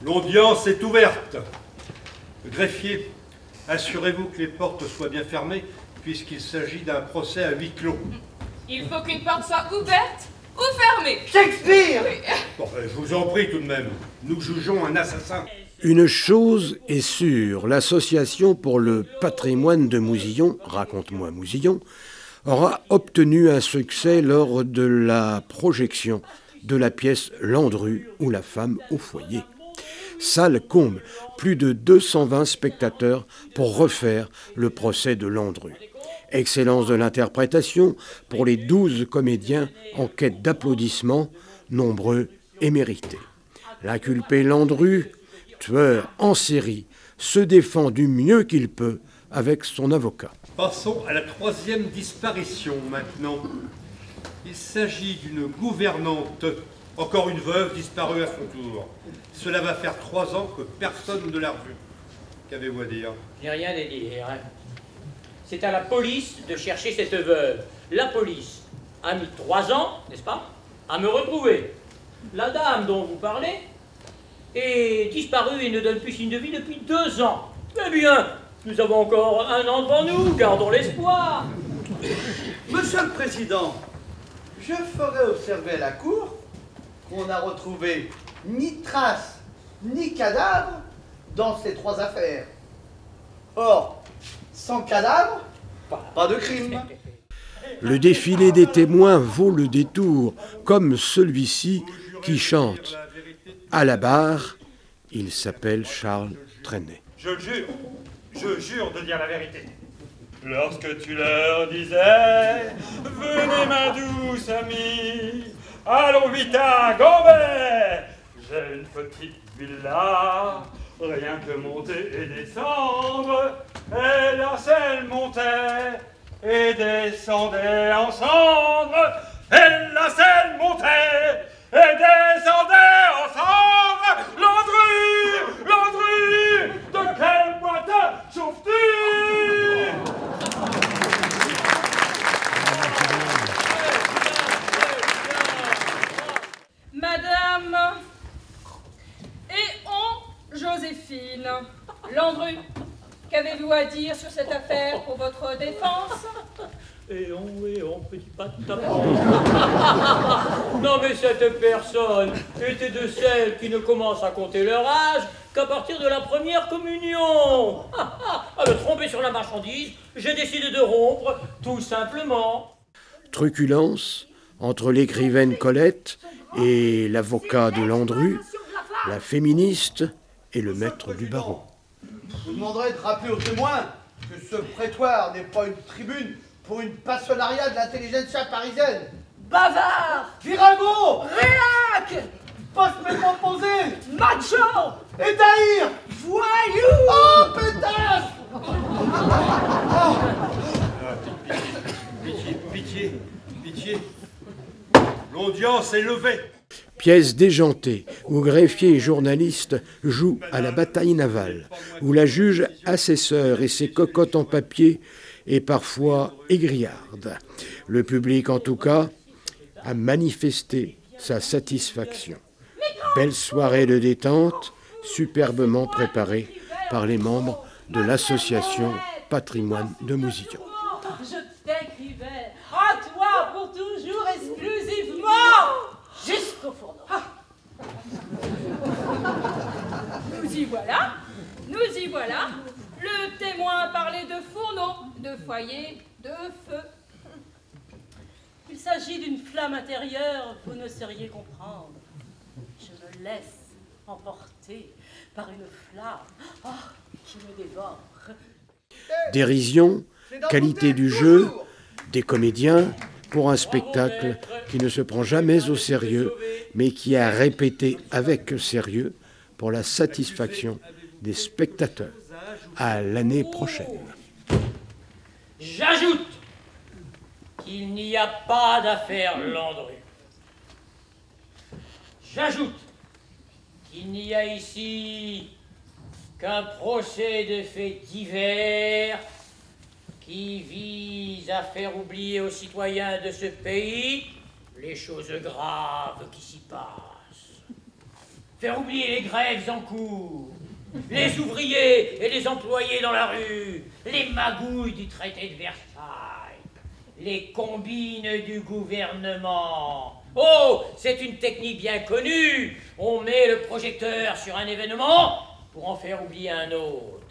L'audience est ouverte. Greffier, assurez-vous que les portes soient bien fermées, puisqu'il s'agit d'un procès à huis clos. Il faut qu'une porte soit ouverte ou fermée. Shakespeare! Oui. Bon, je vous en prie tout de même. Nous jugeons un assassin. Une chose est sûre, l'Association pour le patrimoine de Mousillon, Raconte-moi Mousillon, aura obtenu un succès lors de la projection de la pièce Landru ou la femme au foyer. Salle comble, plus de 220 spectateurs pour refaire le procès de Landru. Excellence de l'interprétation pour les 12 comédiens en quête d'applaudissements, nombreux et mérités. L'inculpé Landru, tueur en série, se défend du mieux qu'il peut avec son avocat. Passons à la troisième disparition maintenant. Il s'agit d'une gouvernante, encore une veuve disparue à son tour. Cela va faire 3 ans que personne ne l'a revue. Qu'avez-vous à dire? J'ai rien à dire. C'est à la police de chercher cette veuve. La police a mis 3 ans, n'est-ce pas, à me retrouver. La dame dont vous parlez est disparue et ne donne plus signe de vie depuis 2 ans. Eh bien, nous avons encore 1 an devant nous, gardons l'espoir. Monsieur le Président, je ferai observer à la Cour qu'on n'a retrouvé ni trace, ni cadavre dans ces 3 affaires. Or, sans cadavre, pas de crime. Le défilé des témoins vaut le détour, comme celui-ci qui chante. À la barre, il s'appelle Charles Trenet. Je jure de dire la vérité. Lorsque tu leur disais, venez ma douce amie, allons vite à Gambet, j'ai une petite villa, rien que monter et descendre, et la selle montait et descendait ensemble, et la selle montait et descendait ensemble. Landru, Landru, de quelle boîte chauffes-tu? Madame et Joséphine Landru, qu'avez-vous à dire sur cette affaire pour votre défense? Et on, petit patapon. Non mais cette personne était de celles qui ne commencent à compter leur âge qu'à partir de la première communion. À me tromper sur la marchandise, j'ai décidé de rompre, tout simplement. Truculence entre l'écrivaine Colette et l'avocat de Landru, la féministe et le maître du barreau. Je vous demanderai de rappeler aux témoins que ce prétoire n'est pas une tribune pour une passionnariat de l'intelligentsia parisienne. Bavard, Virago, réac, post-métamposé, macho, étaïr, voyou. oh pétasse. Pitié. L'audience est levée. Pièce déjantée, où greffier et journaliste jouent à la bataille navale, où la juge assesseur et ses cocottes en papier est parfois égrillarde. Le public, en tout cas, a manifesté sa satisfaction. Belle soirée de détente, superbement préparée par les membres de l'association Patrimoine de Mousillon. Je t'écrivais à toi pour toujours exclusivement jusqu'au fourneau. Nous y voilà. Le témoin a parlé de fourneau, de foyer, de feu. Il s'agit d'une flamme intérieure, vous ne sauriez comprendre. Je me laisse emporter par une flamme qui me dévore. Dérision, qualité du jeu, des comédiens, pour un spectacle qui ne se prend jamais au sérieux, mais qui a répété avec sérieux pour la satisfaction des spectateurs. À l'année prochaine. J'ajoute qu'il n'y a pas d'affaire Landru. J'ajoute qu'il n'y a ici qu'un procès de faits divers qui vise à faire oublier aux citoyens de ce pays les choses graves qui s'y passent. faire oublier les grèves en cours, les ouvriers et les employés dans la rue, les magouilles du traité de Versailles, les combines du gouvernement. Oh, c'est une technique bien connue. On met le projecteur sur un événement pour en faire oublier un autre.